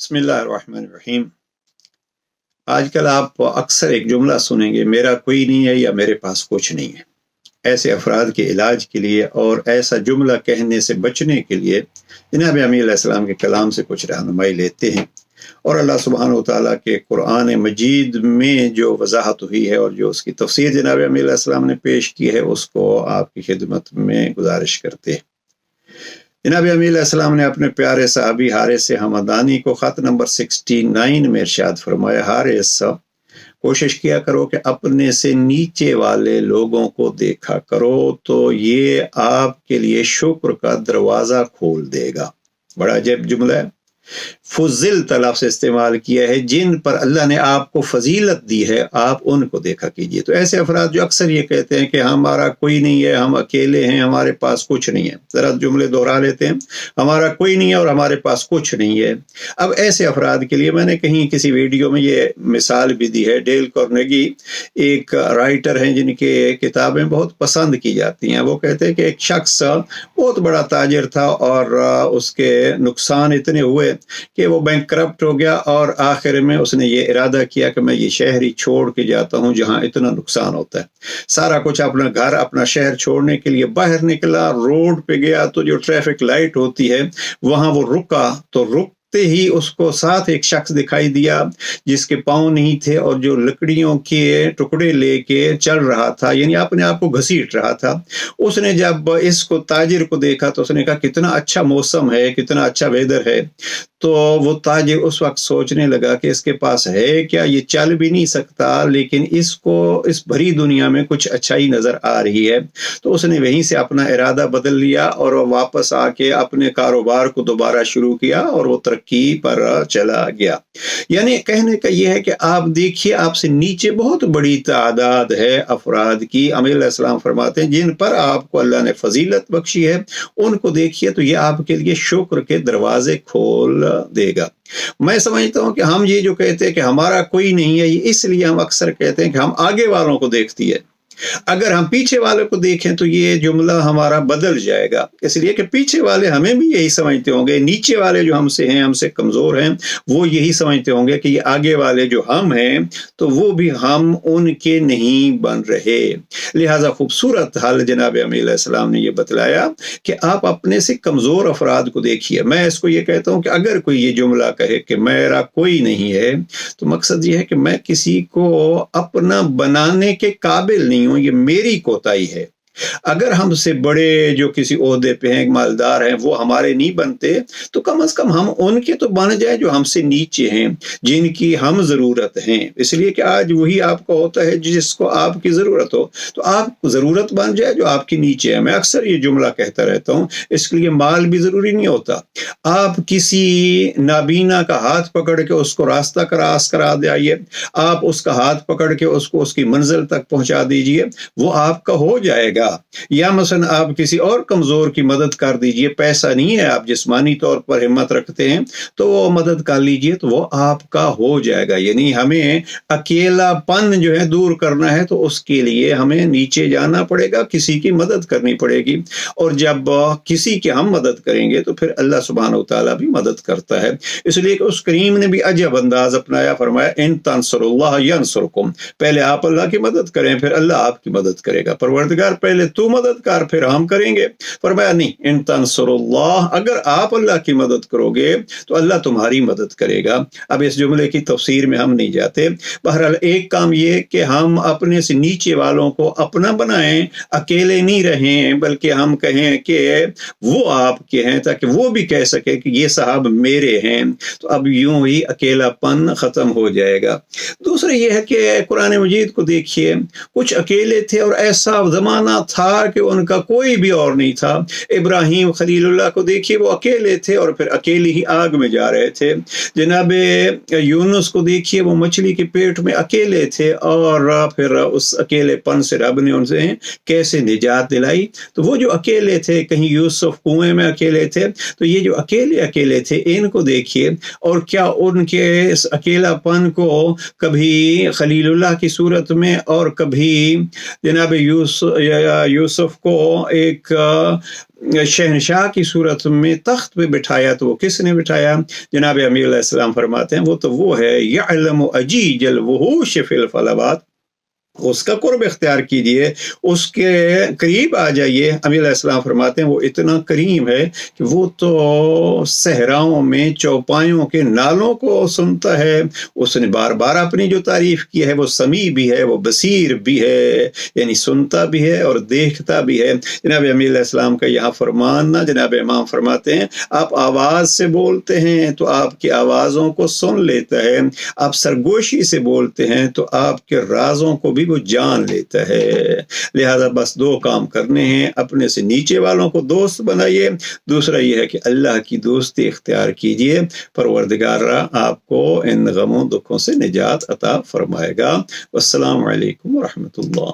بسم اللہ الرحمن الرحیم۔ آج کل آپ اکثر ایک جملہ سنیں گے، میرا کوئی نہیں ہے یا میرے پاس کچھ نہیں ہے۔ ایسے افراد کے علاج کے لیے اور ایسا جملہ کہنے سے بچنے کے لیے جناب امیر علیہ السلام کے کلام سے کچھ رہنمائی لیتے ہیں، اور اللہ سبحانہ و تعالیٰ کے قرآن مجید میں جو وضاحت ہوئی ہے اور جو اس کی تفسیر جناب امیر علیہ السلام نے پیش کی ہے، اس کو آپ کی خدمت میں گزارش کرتے ہیں۔ جناب امیر علیہ السلام نے اپنے پیارے صحابی حارث حمدانی کو خط نمبر 69 میں ارشاد فرمایا، حارث، کوشش کیا کرو کہ اپنے سے نیچے والے لوگوں کو دیکھا کرو تو یہ آپ کے لیے شکر کا دروازہ کھول دے گا۔ بڑا عجیب جملہ ہے۔ فضلت لفظ استعمال کیا ہے، جن پر اللہ نے آپ کو فضیلت دی ہے آپ ان کو دیکھا کیجیے۔ تو ایسے افراد جو اکثر یہ کہتے ہیں کہ ہمارا کوئی نہیں ہے، ہم اکیلے ہیں، ہمارے پاس کچھ نہیں ہے، ذرا جملے دہرا لیتے ہیں، ہمارا کوئی نہیں ہے اور ہمارے پاس کچھ نہیں ہے۔ اب ایسے افراد کے لیے میں نے کہیں کسی ویڈیو میں یہ مثال بھی دی ہے۔ ڈیل کارنیگی ایک رائٹر ہیں جن کے کتابیں بہت پسند کی جاتی ہیں۔ وہ کہتے ہیں کہ ایک شخص بہت بڑا تاجر تھا اور اس کے نقصان اتنے ہوئے کہ وہ بینک کرپٹ ہو گیا، اور آخر میں اس نے یہ ارادہ کیا کہ میں یہ شہر ہی چھوڑ کے جاتا ہوں جہاں اتنا نقصان ہوتا ہے۔ سارا کچھ اپنا گھر اپنا شہر چھوڑنے کے لیے باہر نکلا، روڈ پہ گیا تو جو ٹریفک لائٹ ہوتی ہے وہاں وہ رکا، تو رکتے ہی اس کو ساتھ ایک شخص دکھائی دیا جس کے پاؤں نہیں تھے اور جو لکڑیوں کے ٹکڑے لے کے چل رہا تھا، یعنی اپنے آپ کو گھسیٹ رہا تھا۔ اس نے جب اس کو تاجر کو دیکھا تو اس نے کہا کتنا اچھا موسم ہے، کتنا اچھا ویدر ہے۔ تو وہ تاجر اس وقت سوچنے لگا کہ اس کے پاس ہے کیا، یہ چل بھی نہیں سکتا لیکن اس کو اس بھری دنیا میں کچھ اچھائی نظر آ رہی ہے۔ تو اس نے وہیں سے اپنا ارادہ بدل لیا اور واپس آ کے اپنے کاروبار کو دوبارہ شروع کیا اور وہ ترقی پر چلا گیا۔ یعنی کہنے کا یہ ہے کہ آپ دیکھیے آپ سے نیچے بہت بڑی تعداد ہے افراد کی، امیر علیہ السلام فرماتے ہیں جن پر آپ کو اللہ نے فضیلت بخشی ہے، ان کو دیکھیے تو یہ آپ کے لیے شکر کے دروازے کھول دے گا۔ میں سمجھتا ہوں کہ ہم یہ جو کہتے ہیں کہ ہمارا کوئی نہیں ہے، یہ اس لیے ہم اکثر کہتے ہیں کہ ہم آگے والوں کو دیکھتی ہے۔ اگر ہم پیچھے والے کو دیکھیں تو یہ جملہ ہمارا بدل جائے گا، اس لیے کہ پیچھے والے ہمیں بھی یہی سمجھتے ہوں گے، نیچے والے جو ہم سے ہیں، ہم سے کمزور ہیں، وہ یہی سمجھتے ہوں گے کہ یہ آگے والے جو ہم ہیں تو وہ بھی ہم ان کے نہیں بن رہے۔ لہذا خوبصورت حال جناب امیر علیہ السلام نے یہ بتلایا کہ آپ اپنے سے کمزور افراد کو دیکھیے۔ میں اس کو یہ کہتا ہوں کہ اگر کوئی یہ جملہ کہے کہ میرا کوئی نہیں ہے تو مقصد یہ ہے کہ میں کسی کو اپنا بنانے کے قابل نہیں ہوں، یہ میری کوتاہی ہے۔ اگر ہم سے بڑے جو کسی عہدے پہ ہیں، مالدار ہیں، وہ ہمارے نہیں بنتے تو کم از کم ہم ان کے تو بن جائیں جو ہم سے نیچے ہیں، جن کی ہم ضرورت ہیں۔ اس لیے کہ آج وہی آپ کو ہوتا ہے جس کو آپ کی ضرورت ہو، تو آپ ضرورت بن جائے جو آپ کی نیچے ہے۔ میں اکثر یہ جملہ کہتا رہتا ہوں، اس کے لیے مال بھی ضروری نہیں ہوتا۔ آپ کسی نابینا کا ہاتھ پکڑ کے اس کو راستہ کراس کرا دائیے، آپ اس کا ہاتھ پکڑ کے اس کو اس کی منزل تک پہنچا دیجئے، وہ آپ کا ہو جائے گا۔ یا مثلا آپ کسی اور کمزور کی مدد کر دیجئے، پیسہ نہیں ہے، آپ جسمانی طور پر ہمت رکھتے ہیں تو وہ مدد کر لیجئے تو وہ آپ کا ہو جائے گا۔ یعنی ہمیں اکیلا پن جو ہے دور کرنا ہے تو اس کے لیے ہمیں نیچے جانا پڑے گا، کسی کی مدد کرنی پڑے گی، اور جب کسی کی ہم مدد کریں گے تو پھر اللہ سبحانہ و تعالیٰ بھی مدد کرتا ہے۔ اس لیے کہ اس کریم نے بھی عجب انداز اپنایا، فرمایا ان تنصر اللہ ینصرکم، پہلے آپ اللہ کی مدد کریں پھر اللہ آپ کی مدد کرے گا۔ پروردگار پہلے تو مدد کر پھر ہم کریں گے، فرمایا نہیں، ان تنصر اللہ، اگر آپ اللہ کی مدد کرو گے تو اللہ تمہاری مدد کرے گا۔ اب اس جملے کی تفسیر میں ہم نہیں جاتے۔ بہرحال ایک کام یہ کہ ہم اپنے سے نیچے والوں کو اپنا بنائیں، اکیلے نہیں رہیں، بلکہ ہم کہیں کہ وہ آپ کے ہیں تاکہ وہ بھی کہہ سکے کہ یہ صاحب میرے ہیں، تو اب یوں ہی اکیلا پن ختم ہو جائے گا۔ دوسرا یہ ہے کہ قرآن مجید کو دیکھیے، کچھ اکیلے تھے اور ایسا زمانہ تھا کہ ان کا کوئی بھی اور نہیں تھا۔ ابراہیم خلیل اللہ کو دیکھیے، وہ اکیلے تھے اور پھر اکیلے ہی آگ میں جا رہے تھے۔ جناب یونس کو دیکھیے، وہ مچھلی کے پیٹ میں اکیلے تھے اور پھر اس اکیلے پن سے رب نے ان سے کیسے نجات دلائی۔ تو وہ جو اکیلے تھے، کہیں یوسف کنویں میں اکیلے تھے، تو یہ جو اکیلے تھے ان کو دیکھیے، اور کیا ان کے اس اکیلا پن کو کبھی خلیل اللہ کی صورت میں اور کبھی جناب یوسف کو ایک شہنشاہ کی صورت میں تخت پہ بٹھایا تو وہ کس نے بٹھایا؟ جناب امیر علیہ السلام فرماتے ہیں وہ ہے یعلم اجیج الوحوش فی الفلوات، اس کا قرب اختیار کیجئے، اس کے قریب آ جائیے۔ امیر علیہ السلام فرماتے ہیں وہ اتنا کریم ہے کہ وہ تو صحراؤں میں چوپایوں کے نالوں کو سنتا ہے۔ اس نے بار بار اپنی جو تعریف کی ہے، وہ سمیع بھی ہے، وہ بصیر بھی ہے، یعنی سنتا بھی ہے اور دیکھتا بھی ہے۔ جناب امیر علیہ السلام کا یہاں فرمانا، جناب امام فرماتے ہیں آپ آواز سے بولتے ہیں تو آپ کی آوازوں کو سن لیتا ہے، آپ سرگوشی سے بولتے ہیں تو آپ کے رازوں کو بھی وہ جان لیتا ہے۔ لہذا بس دو کام کرنے ہیں، اپنے سے نیچے والوں کو دوست بنائیے، دوسرا یہ ہے کہ اللہ کی دوستی اختیار کیجئے، پروردگار آپ کو ان غموں دکھوں سے نجات عطا فرمائے گا۔ والسلام علیکم ورحمۃ اللہ۔